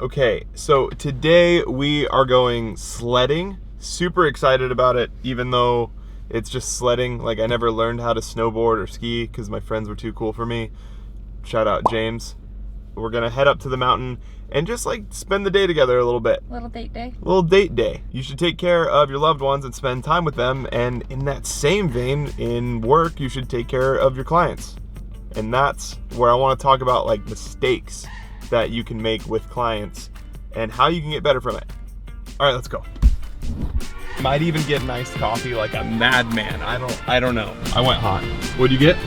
Okay, so today we are going sledding. Super excited about it, even though it's just sledding. Like, I never learned how to snowboard or ski because my friends were too cool for me. Shout out James. We're gonna head up to the mountain and just like spend the day together a little bit. Little date day. Little date day. You should take care of your loved ones and spend time with them. And in that same vein, in work, you should take care of your clients. And that's where I want to talk about like mistakes that you can make with clients and how you can get better from it. All right, let's go. Might even get an iced coffee like a madman. I don't know. I went hot. What'd you get?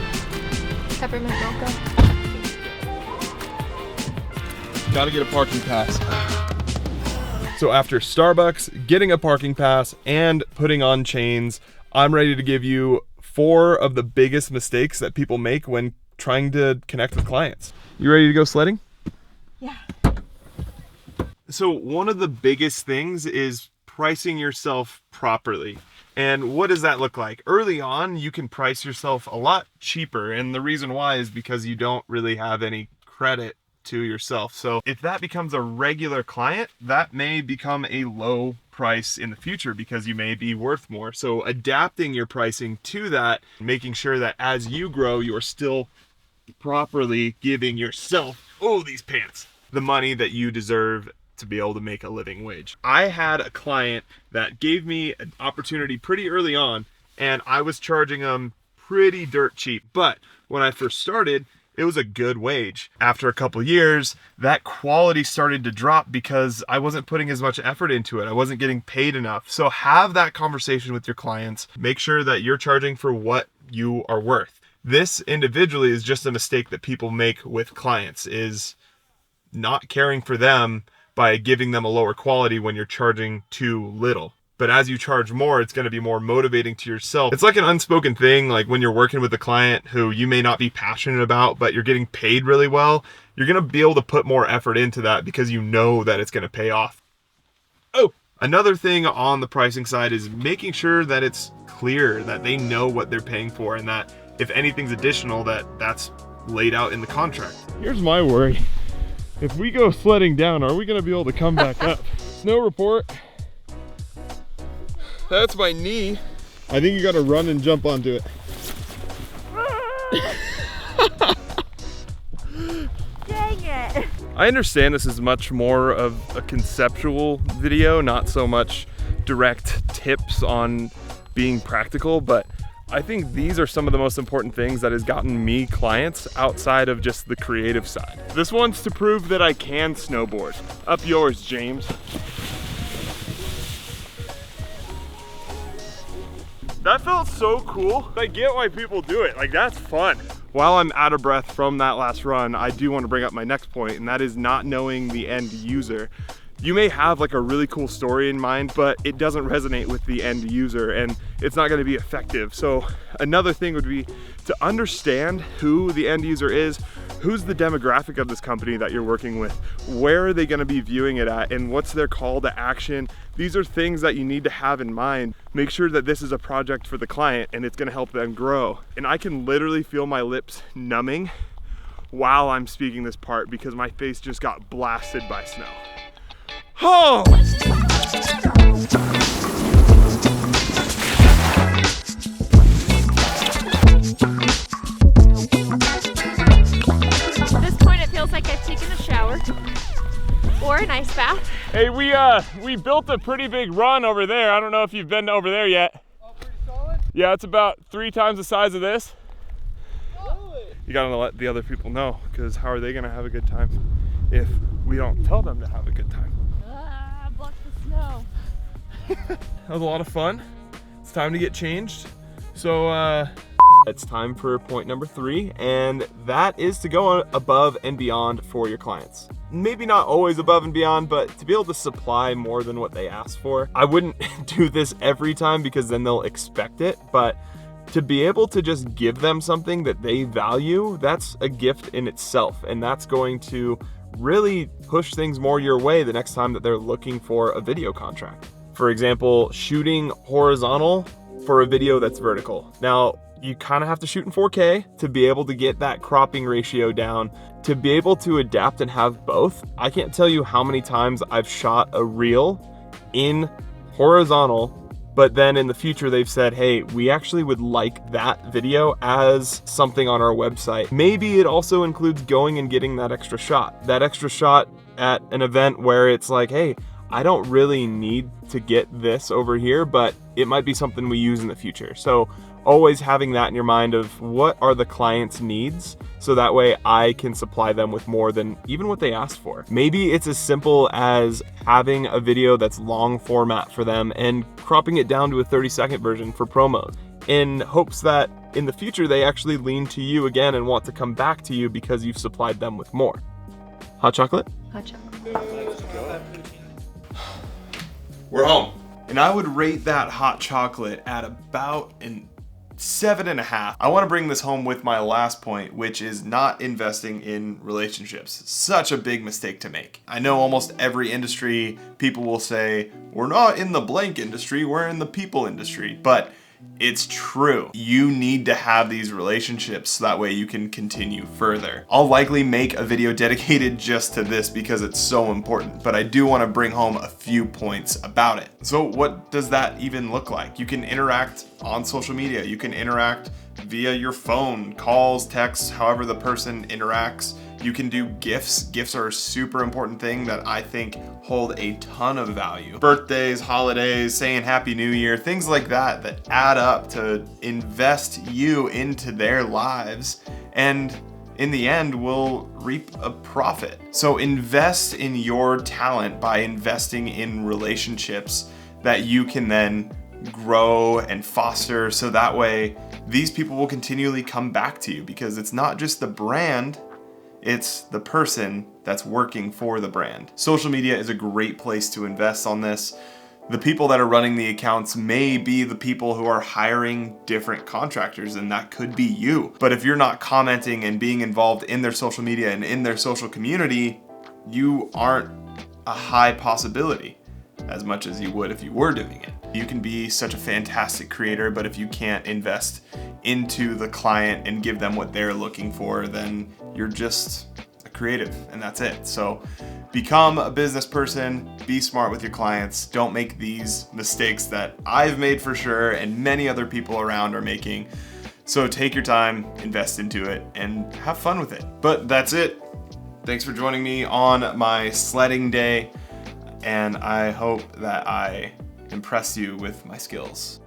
Peppermint mocha. Gotta get a parking pass. So after Starbucks, getting a parking pass, and putting on chains, I'm ready to give you 4 of the biggest mistakes that people make when trying to connect with clients. You ready to go sledding? Yeah. So one of the biggest things is pricing yourself properly. And what does that look like? Early on, you can price yourself a lot cheaper. And the reason why is because you don't really have any credit to yourself. So if that becomes a regular client, that may become a low price in the future because you may be worth more. So adapting your pricing to that, making sure that as you grow, you're still properly giving yourself, oh, these pants, the money that you deserve to be able to make a living wage. I had a client that gave me an opportunity pretty early on, and I was charging them pretty dirt cheap. But when I first started, it was a good wage. After a couple years, that quality started to drop because I wasn't putting as much effort into it. I wasn't getting paid enough. So have that conversation with your clients. Make sure that you're charging for what you are worth. This individually is just a mistake that people make with clients, is not caring for them by giving them a lower quality when you're charging too little. But as you charge more, it's going to be more motivating to yourself. It's like an unspoken thing, like when you're working with a client who you may not be passionate about, but you're getting paid really well, you're going to be able to put more effort into that because you know that it's going to pay off. Oh, another thing on the pricing side is making sure that it's clear, that they know what they're paying for, and that if anything's additional, that's laid out in the contract. Here's my worry. If we go sledding down, are we going to be able to come back up? Snow report. That's my knee. I think you gotta run and jump onto it. Dang it. I understand this is much more of a conceptual video, not so much direct tips on being practical, but I think these are some of the most important things that has gotten me clients outside of just the creative side. This one's to prove that I can snowboard. Up yours, James. That felt so cool. I get why people do it. Like, that's fun. While I'm out of breath from that last run, I do want to bring up my next point, and that is not knowing the end user. You may have like a really cool story in mind, but it doesn't resonate with the end user and it's not going to be effective. So another thing would be to understand who the end user is, who's the demographic of this company that you're working with, where are they going to be viewing it at, and what's their call to action. These are things that you need to have in mind. Make sure that this is a project for the client and it's going to help them grow. And I can literally feel my lips numbing while I'm speaking this part because my face just got blasted by snow. Oh! At this point, it feels like I've taken a shower or an ice bath. Hey, we built a pretty big run over there. I don't know if you've been over there yet. Oh, pretty solid? Yeah, it's about 3 times the size of this. Really? You gotta let the other people know, because how are they gonna have a good time if we don't tell them to have a good time? Block the snow. That was a lot of fun. It's time to get changed. So it's time for point number 3, and that is to go above and beyond for your clients. Maybe not always above and beyond, but to be able to supply more than what they ask for. I wouldn't do this every time because then they'll expect it, but to be able to just give them something that they value, that's a gift in itself, and that's going to really push things more your way the next time that they're looking for a video contract. For example, shooting horizontal for a video that's vertical. Now, you kind of have to shoot in 4K to be able to get that cropping ratio down. to be able to adapt and have both, I can't tell you how many times I've shot a reel in horizontal, but then in the future they've said, hey, we actually would like that video as something on our website. Maybe it also includes going and getting that extra shot at an event where it's like, hey, I don't really need to get this over here, but it might be something we use in the future. So always having that in your mind of what are the client's needs, so that way I can supply them with more than even what they asked for. Maybe it's as simple as having a video that's long format for them and cropping it down to a 30-second version for promos, in hopes that in the future they actually lean to you again and want to come back to you because you've supplied them with more. Hot chocolate? Hot chocolate. We're home. And I would rate that hot chocolate at about an 7.5. I want to bring this home with my last point, which is not investing in relationships. Such a big mistake to make. I know almost every industry, people will say, we're not in the blank industry, we're in the people industry. But it's true. You need to have these relationships so that way you can continue further. I'll likely make a video dedicated just to this because it's so important, but I do want to bring home a few points about it. So what does that even look like? You can interact on social media. You can interact via your phone, calls, texts, however the person interacts. You can do gifts. Gifts are a super important thing that I think hold a ton of value. Birthdays, holidays, saying Happy New Year, things like that that add up to invest you into their lives, and in the end will reap a profit. So invest in your talent by investing in relationships that you can then grow and foster, so that way these people will continually come back to you, because it's not just the brand, it's the person that's working for the brand. Social media is a great place to invest on this. The people that are running the accounts may be the people who are hiring different contractors, and that could be you. But if you're not commenting and being involved in their social media and in their social community, you aren't a high possibility as much as you would if you were doing it. You can be such a fantastic creator, but if you can't invest into the client and give them what they're looking for, then you're just a creative, and that's it. So become a business person, be smart with your clients, don't make these mistakes that I've made for sure and many other people around are making. So take your time, invest into it, and have fun with it. But that's it. Thanks for joining me on my sledding day, and I hope that I impress you with my skills.